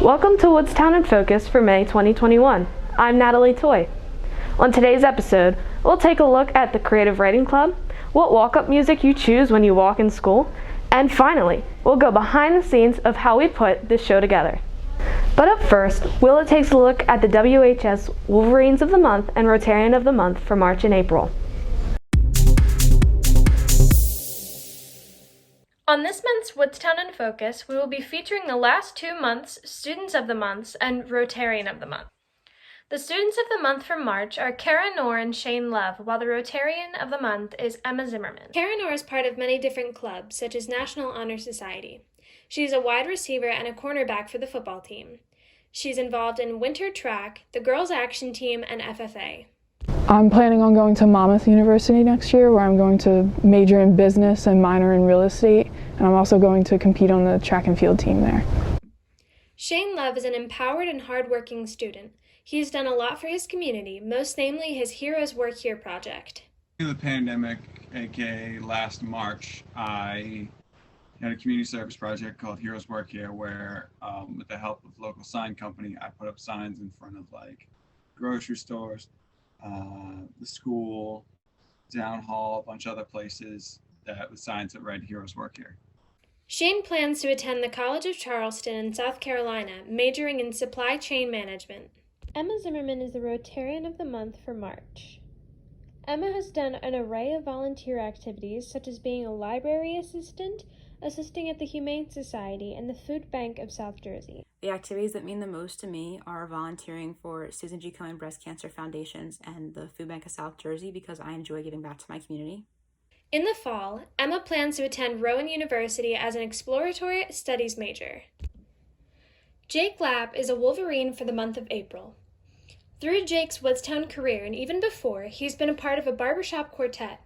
Welcome to Woodstown In Focus for May 2021. I'm Natalie Toy. On today's episode, we'll take a look at the Creative Writing Club, what walk-up music you choose when you walk in school, and finally, we'll go behind the scenes of how we put this show together. But up first, Willa takes a look at the WHS Wolverines of the Month and Rotarian of the Month for March and April. On this month's Woodstown In Focus, we will be featuring the last 2 months' Students of the Months and Rotarian of the Month. The Students of the Month for March are Kara Noor and Shane Love, while the Rotarian of the Month is Emma Zimmerman. Kara Noor is part of many different clubs, such as National Honor Society. She is a wide receiver and a cornerback for the football team. She's involved in winter track, the girls' action team, and FFA. I'm planning on going to Monmouth University next year, where I'm going to major in business and minor in real estate, and I'm also going to compete on the track and field team there. Shane Love is an empowered and hardworking student. He's done a lot for his community, most namely his Heroes Work Here project. In the pandemic, aka last March, I had a community service project called Heroes Work Here, where with the help of a local sign company, I put up signs in front of like grocery stores, the school, town hall, a bunch of other places with signs that read Heroes Work Here. Shane plans to attend the College of Charleston in South Carolina, majoring in supply chain management. Emma Zimmerman is the Rotarian of the Month for March. Emma has done an array of volunteer activities, such as being a library assistant, assisting at the Humane Society, and the Food Bank of South Jersey. The activities that mean the most to me are volunteering for Susan G. Komen Breast Cancer Foundations and the Food Bank of South Jersey because I enjoy giving back to my community. In the fall, Emma plans to attend Rowan University as an exploratory studies major. Jake Lapp is a Wolverine for the month of April. Through Jake's Woodstown career and even before, he's been a part of a barbershop quartet.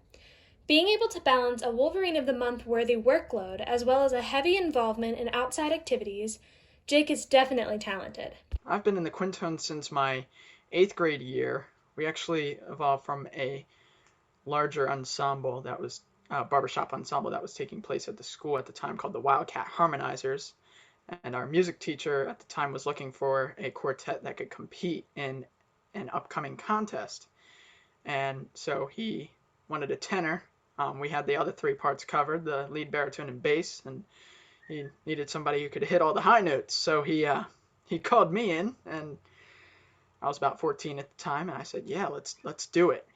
Being able to balance a Wolverine of the Month worthy workload as well as a heavy involvement in outside activities, Jake is definitely talented. I've been in the Quintones since my 8th grade year. We actually evolved from a larger ensemble that was a barbershop ensemble that was taking place at the school at the time called the Wildcat Harmonizers. And our music teacher at the time was looking for a quartet that could compete in an upcoming contest. And so he wanted a tenor. We had the other 3 parts covered, the lead, baritone, and bass, and he needed somebody who could hit all the high notes. So he called me in, and I was about 14 at the time, and I said, yeah, let's do it.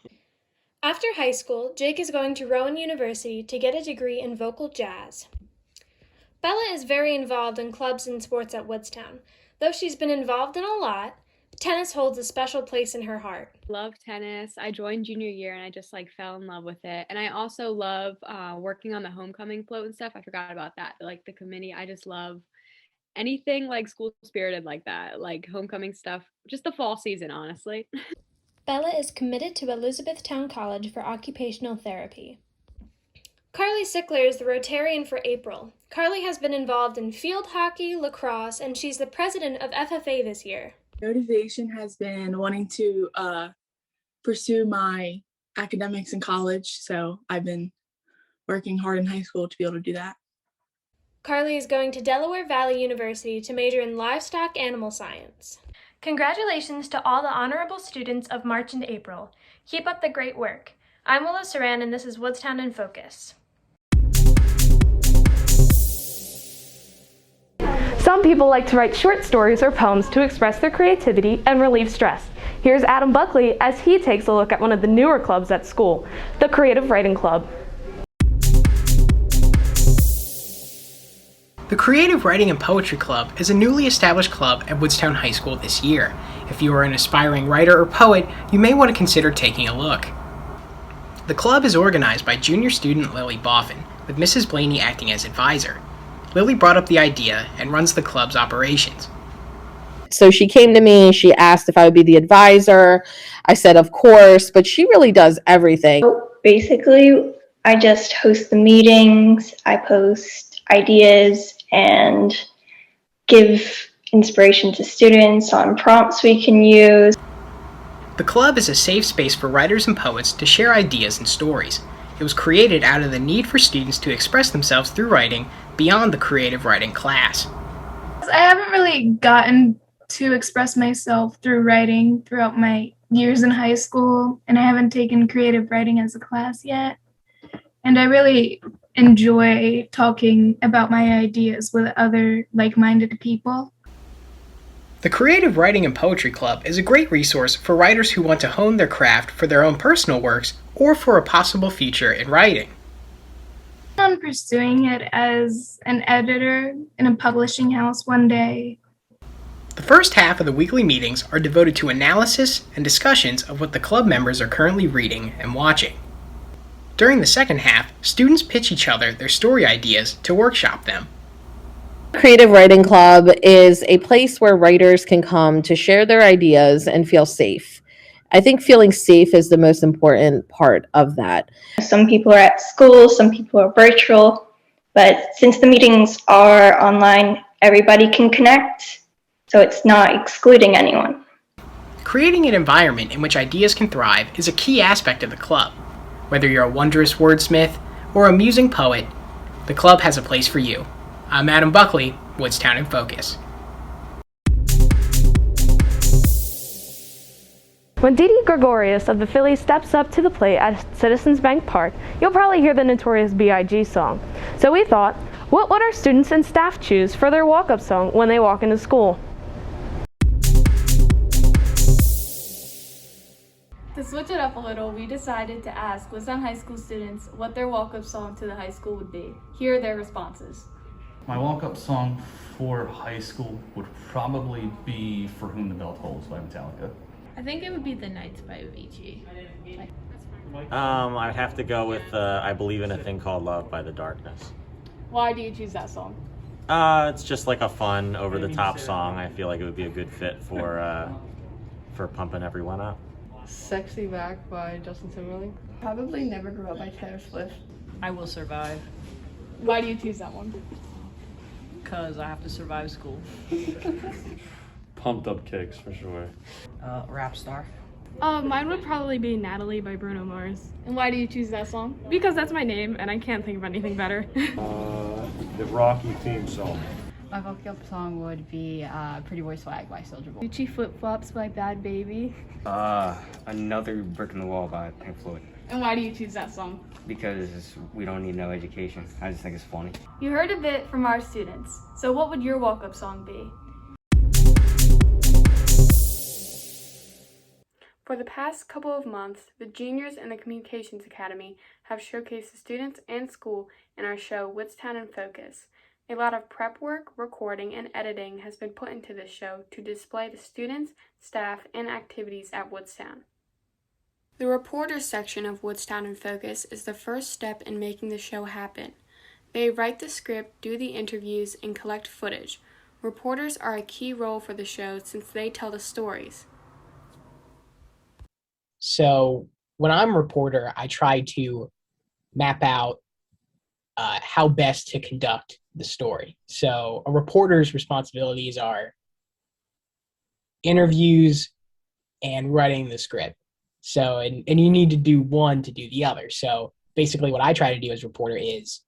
After high school, Jake is going to Rowan University to get a degree in vocal jazz. Bella is very involved in clubs and sports at Woodstown. Though she's been involved in a lot, tennis holds a special place in her heart. Love tennis. I joined junior year and I just fell in love with it. And I also love working on the homecoming float and stuff. I forgot about that. Like the committee, I just love anything like school spirited like that, like homecoming stuff, just the fall season, honestly. Bella is committed to Elizabethtown College for occupational therapy. Carly SICKLER is the Rotarian for April. Carly has been involved in field hockey, lacrosse, and she's the president of FFA this year. Motivation has been wanting to pursue my academics in college, so I've been working hard in high school to be able to do that. Carly is going to Delaware Valley University to major in livestock animal science. Congratulations to all the honorable students of March and April. Keep up the great work. I'm Willa Saran, and this is Woodstown In Focus. Some people like to write short stories or poems to express their creativity and relieve stress. Here's Adam Buckley as he takes a look at one of the newer clubs at school, the Creative Writing Club. The Creative Writing and Poetry Club is a newly established club at Woodstown High School this year. If you are an aspiring writer or poet, you may want to consider taking a look. The club is organized by junior student Lily BOFFIN, with Mrs. BLANEY acting as advisor. Lily brought up the idea and runs the club's operations. So she came to me, she asked if I would be the advisor. I said, of course, but she really does everything. Basically, I just host the meetings, I post ideas, and give inspiration to students on prompts we can use. The club is a safe space for writers and poets to share ideas and stories. It was created out of the need for students to express themselves through writing beyond the creative writing class. I haven't really gotten to express myself through writing throughout my years in high school, and I haven't taken creative writing as a class yet. And I really enjoy talking about my ideas with other like-minded people. The Creative Writing and Poetry Club is a great resource for writers who want to hone their craft for their own personal works or for a possible future in writing. I'm pursuing it as an editor in a publishing house one day. The first half of the weekly meetings are devoted to analysis and discussions of what the club members are currently reading and watching. During the second half, students pitch each other their story ideas to workshop them. Creative Writing Club is a place where writers can come to share their ideas and feel safe. I think feeling safe is the most important part of that. Some people are at school, some people are virtual, but since the meetings are online, everybody can connect, so it's not excluding anyone. Creating an environment in which ideas can thrive is a key aspect of the club. Whether you're a wondrous wordsmith or a musing poet, the club has a place for you. I'm Adam Buckley, Woodstown in Focus. When Dee Dee Gregorius of the Phillies steps up to the plate at Citizens Bank Park, you'll probably hear the notorious B.I.G. song. So we thought, what would our students and staff choose for their walk-up song when they walk into school? To switch it up a little, we decided to ask Woodstown High School students what their walk-up song to the high school would be. Here are their responses. My walk-up song for high school would probably be For Whom the Bell Tolls by Metallica. I think it would be The Nights by Avicii. I'd have to go with I Believe in a Thing Called Love by The Darkness. Why do you choose that song? It's just like a fun, over-the-top song. I feel like it would be a good fit for pumping everyone up. Sexy Back by Justin Timberlake. Probably Never Grow Up by Taylor Swift. I Will Survive. Why do you choose that one? Because I have to survive school. Pumped Up Kicks for sure. Rap Star. Mine would probably be Natalie by Bruno Mars. And why do you choose that song? Because that's my name and I can't think of anything better. The Rocky theme song. My walk-up song would be Pretty Boy Swag by Soulja Boy. Gucci Flip Flops by Bad Baby. Another Brick in the Wall by Pink Floyd. And why do you choose that song? Because we don't need no education. I just think it's funny. You heard a bit from our students. So what would your walk-up song be? For the past couple of months, the juniors in the Communications Academy have showcased the students and school in our show Woodstown In Focus. A lot of prep work, recording, and editing has been put into this show to display the students, staff, and activities at Woodstown. The reporters section of Woodstown In Focus is the first step in making the show happen. They write the script, do the interviews, and collect footage. Reporters are a key role for the show since they tell the stories. So when I'm a reporter, I try to map out how best to conduct the story. So a reporter's responsibilities are interviews and writing the script. So, and you need to do one to do the other. So basically what I try to do as a reporter is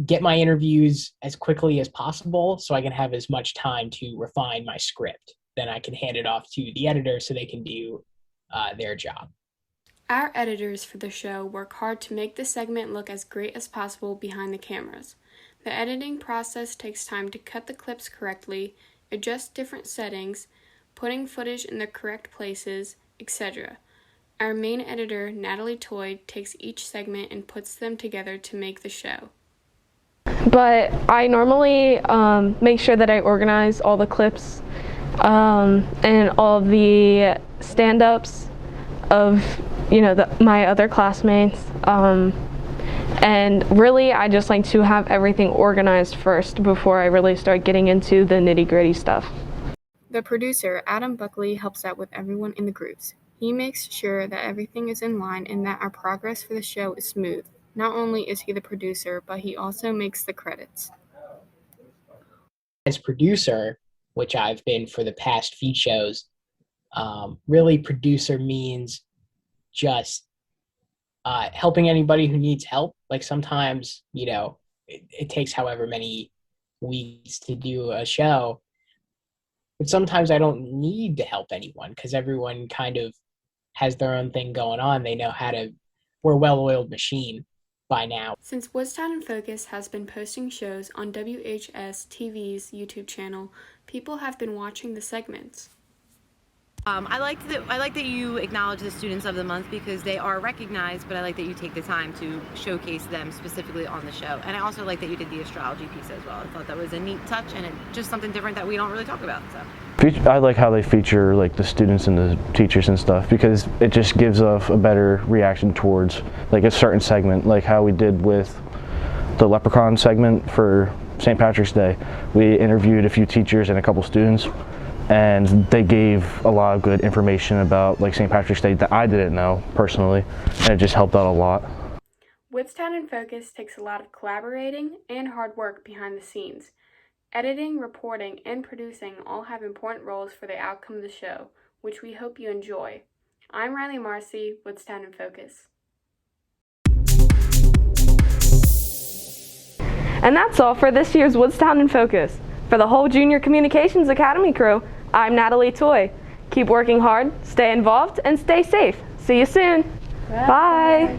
get my interviews as quickly as possible so I can have as much time to refine my script. Then I can hand it off to the editor so they can do their job. Our editors for the show work hard to make the segment look as great as possible behind the cameras. The editing process takes time to cut the clips correctly, adjust different settings, putting footage in the correct places, etc. Our main editor, Natalie Toy, takes each segment and puts them together to make the show. But I normally make sure that I organize all the clips and all the stand-ups of, my other classmates. And really, I just like to have everything organized first before I really start getting into the nitty-gritty stuff. The producer, Adam Buckley, helps out with everyone in the groups. He makes sure that everything is in line and that our progress for the show is smooth. Not only is he the producer, but he also makes the credits. As producer, which I've been for the past few shows, really producer means just helping anybody who needs help. Like sometimes, it takes however many weeks to do a show. But sometimes I don't need to help anyone because everyone kind of has their own thing going on. They know how to, we're a well-oiled machine by now. Since Woodstown In Focus has been posting shows on WHS-TV's YouTube channel, people have been watching the segments. I like that you acknowledge the students of the month because they are recognized, but I like that you take the time to showcase them specifically on the show. And I also like that you did the astrology piece as well. I thought that was a neat touch and just something different that we don't really talk about. So. I like how they feature like the students and the teachers and stuff because it just gives off a better reaction towards like a certain segment, like how we did with the Leprechaun segment for St. Patrick's Day. We interviewed a few teachers and a couple students, and they gave a lot of good information about like St. Patrick's Day that I didn't know personally, and it just helped out a lot. Woodstown In Focus takes a lot of collaborating and hard work behind the scenes. Editing, reporting, and producing all have important roles for the outcome of the show, which we hope you enjoy. I'm Riley Marcy, Woodstown In Focus. And that's all for this year's Woodstown In Focus. For the whole Junior Communications Academy crew, I'm Natalie Toy. Keep working hard, stay involved, and stay safe. See you soon. Bye.